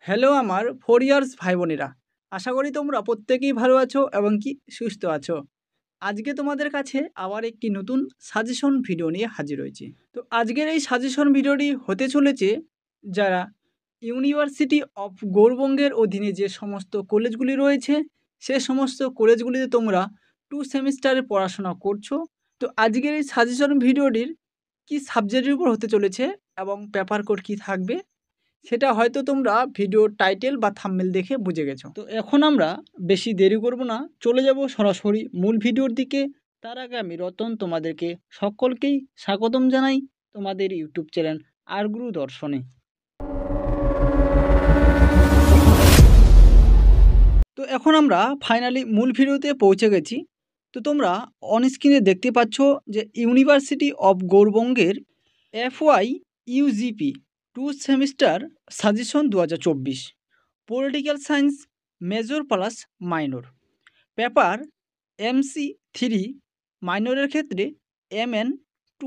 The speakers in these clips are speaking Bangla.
হ্যালো আমার 4 ইয়ার্স ভাই বোনেরা। আশা করি তোমরা প্রত্যেকেই ভালো আছো এবং কি সুস্থ আছো। আজকে তোমাদের কাছে আবার একটি নতুন সাজেশন ভিডিও নিয়ে হাজির হয়েছি। তো আজকের এই সাজেশন ভিডিওটি হতে চলেছে যারা ইউনিভার্সিটি অফ গৌড়বঙ্গের অধীনে যে সমস্ত কলেজগুলি রয়েছে সে সমস্ত কলেজগুলিতে তোমরা 2 সেমিস্টারে পড়াশোনা করছো। তো আজকের এই সাজেশন ভিডিওটির কি সাবজেক্টের উপর হতে চলেছে এবং পেপার কোড কী থাকবে সেটা হয়তো তোমরা ভিডিওর টাইটেল বা থাম্বনেল দেখে বুঝে গেছো। তো এখন আমরা বেশি দেরি করব না, চলে যাব সরাসরি মূল ভিডিওর দিকে। তার আগে আমি রতন তোমাদেরকে সকলকেই স্বাগতম জানাই তোমাদের ইউটিউব চ্যানেল আরগুরু দর্শনে। তো এখন আমরা ফাইনালি মূল ভিডিওতে পৌঁছে গেছি। তো তোমরা অন স্ক্রিনে দেখতে পাচ্ছ যে ইউনিভার্সিটি অফ গৌড়বঙ্গের FY UGP 2 semester suggestion 2024 political science major plus minor paper MC3 মাইনরের ক্ষেত্রে MN2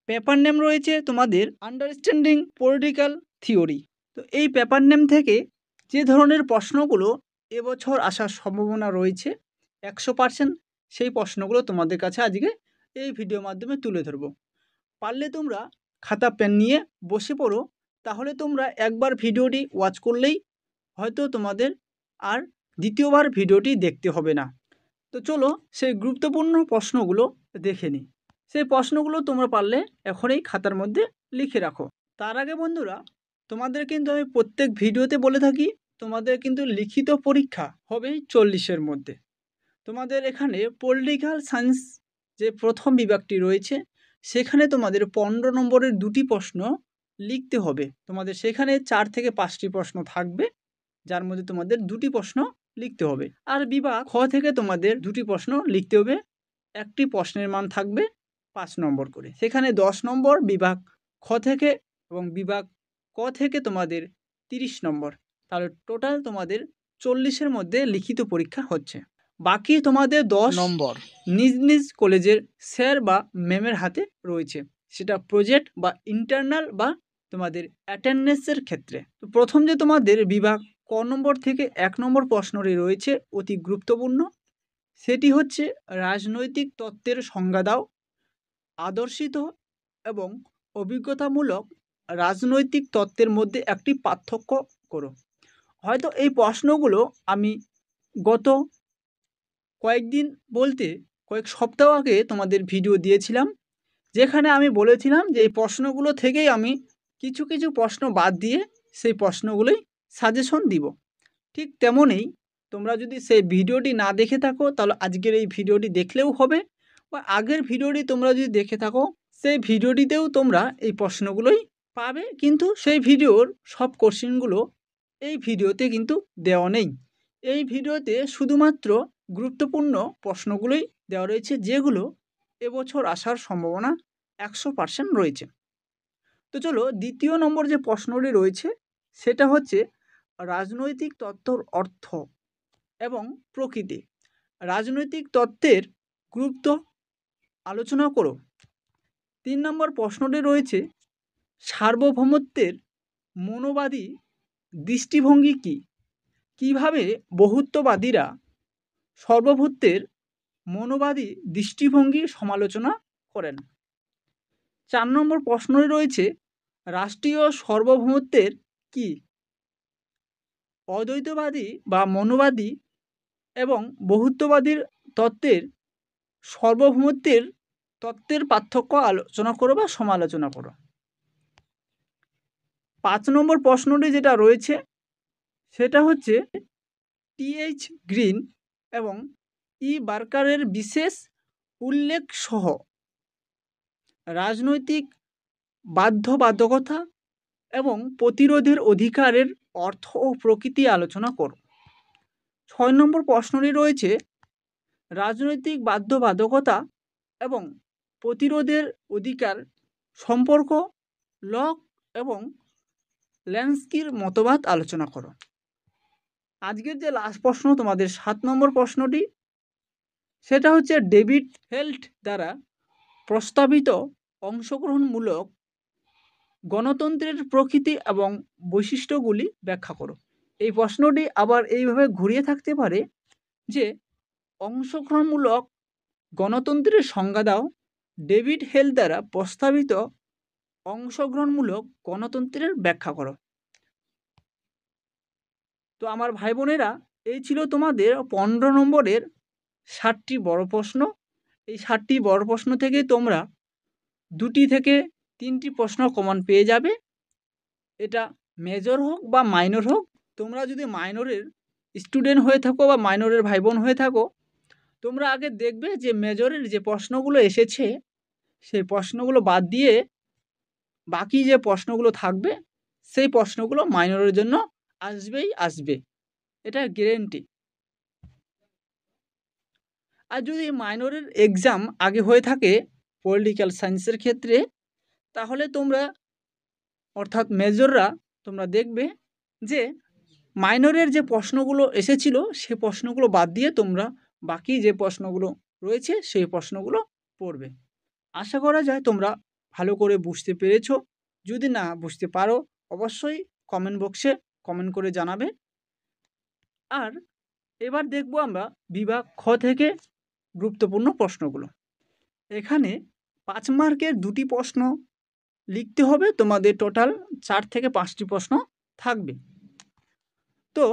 পেপার নেম রয়েছে তোমাদের আন্ডারস্ট্যান্ডিং পলিটিক্যাল থিওরি। তো এই পেপার নেম থেকে যে ধরনের প্রশ্নগুলো এবছর আসার সম্ভাবনা রয়েছে 100%, সেই প্রশ্নগুলো তোমাদের কাছে আজকে এই ভিডিওর মাধ্যমে তুলে ধরবো। পারলে তোমরা খাতা পেন নিয়ে বসে পড়ো, তাহলে তোমরা একবার ভিডিওটি ওয়াচ করলেই হয়তো তোমাদের আর দ্বিতীয়বার ভিডিওটি দেখতে হবে না। তো চলো সেই গুরুত্বপূর্ণ প্রশ্নগুলো দেখে নিই। সেই প্রশ্নগুলো তোমরা পারলে এখনই খাতার মধ্যে লিখে রাখো। তার আগে বন্ধুরা, তোমাদের কিন্তু আমি প্রত্যেক ভিডিওতে বলে থাকি তোমাদের কিন্তু লিখিত পরীক্ষা হবে 40-এর মধ্যে। তোমাদের এখানে পলিটিক্যাল সায়েন্স যে প্রথম বিভাগটি রয়েছে সেখানে তোমাদের 15 নম্বরের 2টি প্রশ্ন লিখতে হবে। তোমাদের সেখানে 4 থেকে 5টি প্রশ্ন থাকবে, যার মধ্যে তোমাদের 2টি প্রশ্ন লিখতে হবে। আর বিভাগ খ থেকে তোমাদের 2টি প্রশ্ন লিখতে হবে। একটি প্রশ্নের মান থাকবে 5 নম্বর করে। সেখানে 10 নম্বর বিভাগ খ থেকে এবং বিভাগ ক থেকে তোমাদের 30 নম্বর। তাহলে টোটাল তোমাদের 40-এর মধ্যে লিখিত পরীক্ষা হচ্ছে। বাকি তোমাদের 10 নম্বর নিজ নিজ কলেজের স্যার বা ম্যামের হাতে রয়েছে, সেটা প্রজেক্ট বা ইন্টারনাল বা তোমাদের অ্যাটেন্ডেন্সের ক্ষেত্রে। তো প্রথম যে তোমাদের বিভাগ ক নম্বর থেকে 1 নম্বর প্রশ্নটি রয়েছে অতি গুরুত্বপূর্ণ, সেটি হচ্ছে রাজনৈতিক তত্ত্বের সংজ্ঞা দাও, আদর্শিত এবং অভিজ্ঞতামূলক রাজনৈতিক তত্ত্বের মধ্যে একটি পার্থক্য করো। হয়তো এই প্রশ্নগুলো আমি গত কয়েকদিন বলতে কয়েক সপ্তাহ আগে তোমাদের ভিডিও দিয়েছিলাম, যেখানে আমি বলেছিলাম যে এই প্রশ্নগুলো থেকেই আমি কিছু কিছু প্রশ্ন বাদ দিয়ে সেই প্রশ্নগুলোই সাজেশন দিব। ঠিক তেমনই তোমরা যদি সেই ভিডিওটি না দেখে থাকো তাহলে আজকের এই ভিডিওটি দেখলেও হবে, বা আগের ভিডিওটি তোমরা যদি দেখে থাকো সেই ভিডিওটিতেও তোমরা এই প্রশ্নগুলোই পাবে, কিন্তু সেই ভিডিওর সব কোশ্চেনগুলো এই ভিডিওতে কিন্তু দেওয়া নেই। এই ভিডিওতে শুধুমাত্র গুরুত্বপূর্ণ প্রশ্নগুলোই দেওয়া রয়েছে, যেগুলো এবছর আসার সম্ভাবনা 100% রয়েছে। তো চলো দ্বিতীয় নম্বর যে প্রশ্নটি রয়েছে সেটা হচ্ছে রাজনৈতিক তত্ত্বর অর্থ এবং প্রকৃতি। রাজনৈতিক তত্ত্বের গুরুত্ব আলোচনা করো। 3 নম্বর প্রশ্নটি রয়েছে সার্বভৌমত্বের মনোবাদী দৃষ্টিভঙ্গি কী, কীভাবে বহুত্ববাদীরা সার্বভৌমত্বের মনোবাদী দৃষ্টিভঙ্গির সমালোচনা করেন। 4 নম্বর প্রশ্নটি রয়েছে রাষ্ট্রীয় সার্বভৌমত্বের কী, অদ্বৈতবাদী বা মনোবাদী এবং বহুত্ববাদীর তত্ত্বের সার্বভৌমত্বের তত্ত্বের পার্থক্য আলোচনা করো বা সমালোচনা করো। 5 নম্বর প্রশ্নটি যেটা রয়েছে সেটা হচ্ছে TH গ্রিন এবং বার্কারের বিশেষ উল্লেখ সহ রাজনৈতিক বাধ্যবাধকতা এবং প্রতিরোধের অধিকারের অর্থ ও প্রকৃতি আলোচনা করো। 6 নম্বর প্রশ্নটি রয়েছে রাজনৈতিক বাধ্যবাধকতা এবং প্রতিরোধের অধিকার সম্পর্ক লক এবং ল্যান্সকির মতবাদ আলোচনা করো। আজকের যে লাস্ট প্রশ্ন তোমাদের 7 নম্বর প্রশ্নটি, সেটা হচ্ছে ডেভিড হেল্ট দ্বারা প্রস্তাবিত অংশগ্রহণমূলক গণতন্ত্রের প্রকৃতি এবং বৈশিষ্ট্যগুলি ব্যাখ্যা করো। এই প্রশ্নটি আবার এইভাবে ঘুরিয়ে থাকতে পারে যে অংশগ্রহণমূলক গণতন্ত্রের সংজ্ঞা দাও। ডেভিড হেল দ্বারা প্রস্তাবিত অংশগ্রহণমূলক গণতন্ত্রের ব্যাখ্যা করো। তো আমার ভাই বোনেরা, এই ছিল তোমাদের 15 নম্বরের 60টি বড় প্রশ্ন। এই 60টি বড় প্রশ্ন থেকে তোমরা 2টি থেকে 3টি প্রশ্ন কমন পেয়ে যাবে। এটা মেজর হোক বা মাইনর হোক। তোমরা যদি মাইনরের স্টুডেন্ট হয়ে থাকো বা মাইনরের ভাই বোন হয়ে থাকো, তোমরা আগে দেখবে যে মেজরের যে প্রশ্নগুলো এসেছে সেই প্রশ্নগুলো বাদ দিয়ে বাকি যে প্রশ্নগুলো থাকবে সেই প্রশ্নগুলো মাইনরের জন্য আসবেই আসবে, এটা গ্যারেন্টি। আর যদি মাইনরের এক্সাম আগে হয়ে থাকে পলিটিক্যাল সায়েন্সের ক্ষেত্রে, তাহলে তোমরা অর্থাৎ মেজররা তোমরা দেখবে যে মাইনরের যে প্রশ্নগুলো এসেছিল সে প্রশ্নগুলো বাদ দিয়ে তোমরা বাকি যে প্রশ্নগুলো রয়েছে সেই প্রশ্নগুলো পড়বে। আশা করা যায় তোমরা ভালো করে বুঝতে পেরেছো। যদি না বুঝতে পারো অবশ্যই কমেন্ট বক্সে কমেন্ট করে জানাবে। আর এবার দেখব আমরা বিভাগ খ থেকে গুরুত্বপূর্ণ প্রশ্নগুলো। এখানে 5 মার্কের 2টি প্রশ্ন লিখতে হবে, তোমাদের টোটাল 4 থেকে 5টি প্রশ্ন থাকবে। তো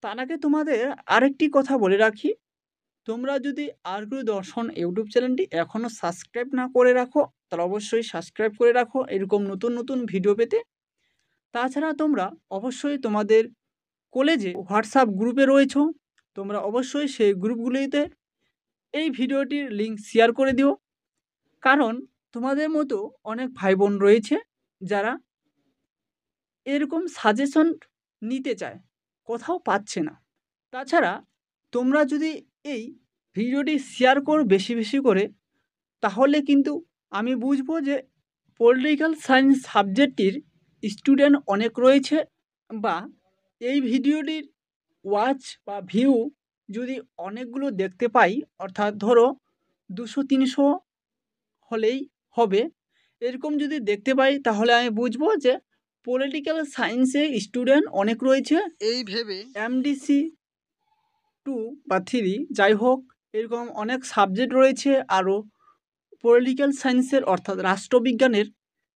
তার আগে তোমাদের আরেকটি কথা বলে রাখি, তোমরা যদি আরগুরু দর্শন ইউটিউব চ্যানেলটি এখনও সাবস্ক্রাইব না করে রাখো তাহলে অবশ্যই সাবস্ক্রাইব করে রাখো এরকম নতুন নতুন ভিডিও পেতে। তাছাড়া তোমরা অবশ্যই তোমাদের কলেজে হোয়াটসঅ্যাপ গ্রুপে রয়েছো, তোমরা অবশ্যই সেই গ্রুপগুলিতে এই ভিডিওটির লিঙ্ক শেয়ার করে দিও। কারণ তোমাদের মতো অনেক ভাই বোন রয়েছে যারা এরকম সাজেশন নিতে চায়, কোথাও পাচ্ছে না। তাছাড়া তোমরা যদি এই ভিডিওটি শেয়ার করো বেশি বেশি করে, তাহলে কিন্তু আমি বুঝবো যে পলিটিক্যাল সায়েন্স সাবজেক্টটির স্টুডেন্ট অনেক রয়েছে, বা এই ভিডিওটির ওয়াচ বা ভিউ যদি অনেকগুলো দেখতে পাই, অর্থাৎ ধরো 200-300 হলেই হবে, এরকম যদি দেখতে পাই তাহলে আমি বুঝবো যে পলিটিক্যাল সায়েন্সে স্টুডেন্ট অনেক রয়েছে। এই ভেবে এমডিসি 2 বা 3 যাই হোক এরকম অনেক সাবজেক্ট রয়েছে আরও পলিটিক্যাল সায়েন্সের অর্থাৎ রাষ্ট্রবিজ্ঞানের,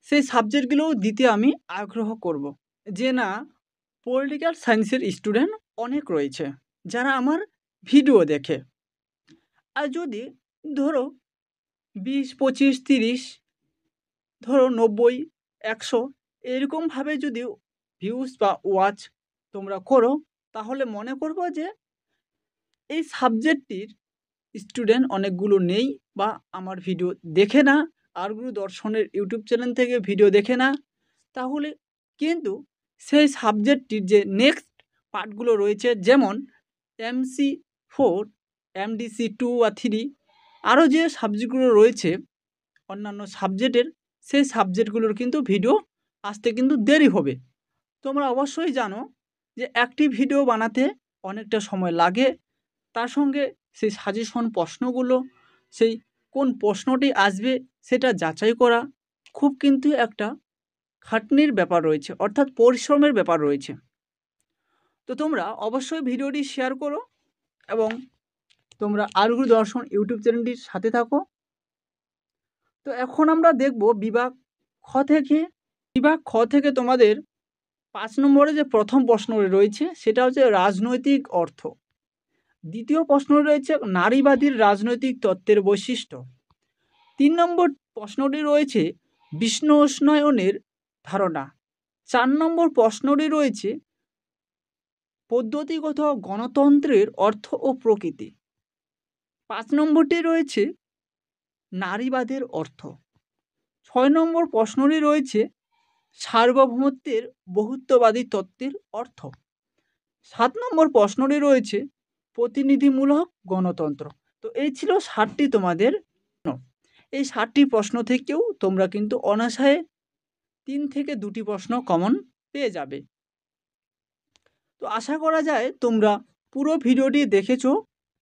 সেই সাবজেক্টগুলোও দিতে আমি আগ্রহ করব। যে না, পলিটিক্যাল সায়েন্সের স্টুডেন্ট অনেক রয়েছে যারা আমার ভিডিও দেখে। আর যদি ধরো 20, 25, 30, ধরো 90, 100 এরকমভাবে যদি ভিউজ বা ওয়াচ তোমরা করো, তাহলে মনে করবো যে এই সাবজেক্টটির স্টুডেন্ট অনেকগুলো নেই বা আমার ভিডিও দেখে না, আরগুরু দর্শনের ইউটিউব চ্যানেল থেকে ভিডিও দেখে না। তাহলে কিন্তু সেই সাবজেক্টটির যে নেক্সট পার্টগুলো রয়েছে, যেমন MC4, MDC2 বা 3, আরও যে সাবজেক্টগুলো রয়েছে অন্যান্য সাবজেক্টের, সেই সাবজেক্টগুলোর কিন্তু ভিডিও আসতে কিন্তু দেরি হবে। তোমরা অবশ্যই জানো যে একটি ভিডিও বানাতে অনেকটা সময় লাগে, তার সঙ্গে সেই সাজেশন প্রশ্নগুলো, সেই কোন প্রশ্নটি আসবে সেটা যাচাই করা খুব কিন্তু একটা খাটনির ব্যাপার রয়েছে, অর্থাৎ পরিশ্রমের ব্যাপার রয়েছে। তো তোমরা অবশ্যই ভিডিওটি শেয়ার করো এবং তোমরা আরগুরু দর্শন ইউটিউব চ্যানেলটির সাথে থাকো। তো এখন আমরা দেখব বিভাগ খ থেকে। বিভাগ খ থেকে তোমাদের 5 নম্বরে যে প্রথম প্রশ্ন রয়েছে সেটা হচ্ছে রাজনৈতিক অর্থ। দ্বিতীয় প্রশ্ন রয়েছে নারীবাদীর রাজনৈতিক তত্ত্বের বৈশিষ্ট্য। 3 নম্বর প্রশ্নটি রয়েছে বিষ্ণু উষ্ণায়নের ধারণা। 4 নম্বর প্রশ্নটি রয়েছে পদ্ধতিগত গণতন্ত্রের অর্থ ও প্রকৃতি। 5 নম্বরটি রয়েছে নারীবাদের অর্থ। 6 নম্বর প্রশ্নটি রয়েছে সার্বভৌমত্বের বহুত্ববাদী তত্ত্বের অর্থ। 7 নম্বর প্রশ্নটি রয়েছে প্রতিনিধিমূলক গণতন্ত্র। তো এই ছিল 60টি তোমাদের। এই 60টি প্রশ্ন থেকেও তোমরা কিন্তু অনায়াসে 3 থেকে 2টি প্রশ্ন কমন পেয়ে যাবে। তো আশা করা যায় তোমরা পুরো ভিডিওটি দেখেছো।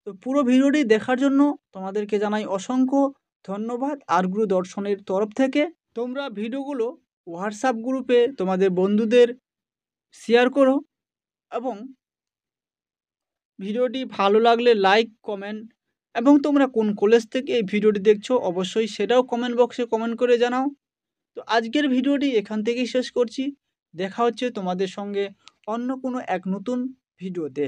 তো পুরো ভিডিওটি দেখার জন্য তোমাদেরকে জানাই অসংখ্য ধন্যবাদ আরগুরু দর্শনের তরফ থেকে। তোমরা ভিডিওগুলো হোয়াটসঅ্যাপ গ্রুপে তোমাদের বন্ধুদের শেয়ার করো এবং ভিডিওটি ভালো লাগলে লাইক, কমেন্ট এবং তোমরা কোন কলেজ থেকে এই ভিডিওটি দেখছো অবশ্যই সেটাও কমেন্ট বক্সে কমেন্ট করে জানাও। তো আজকের ভিডিওটি এখান থেকেই শেষ করছি। দেখা হচ্ছে তোমাদের সঙ্গে অন্য কোনো এক নতুন ভিডিওতে।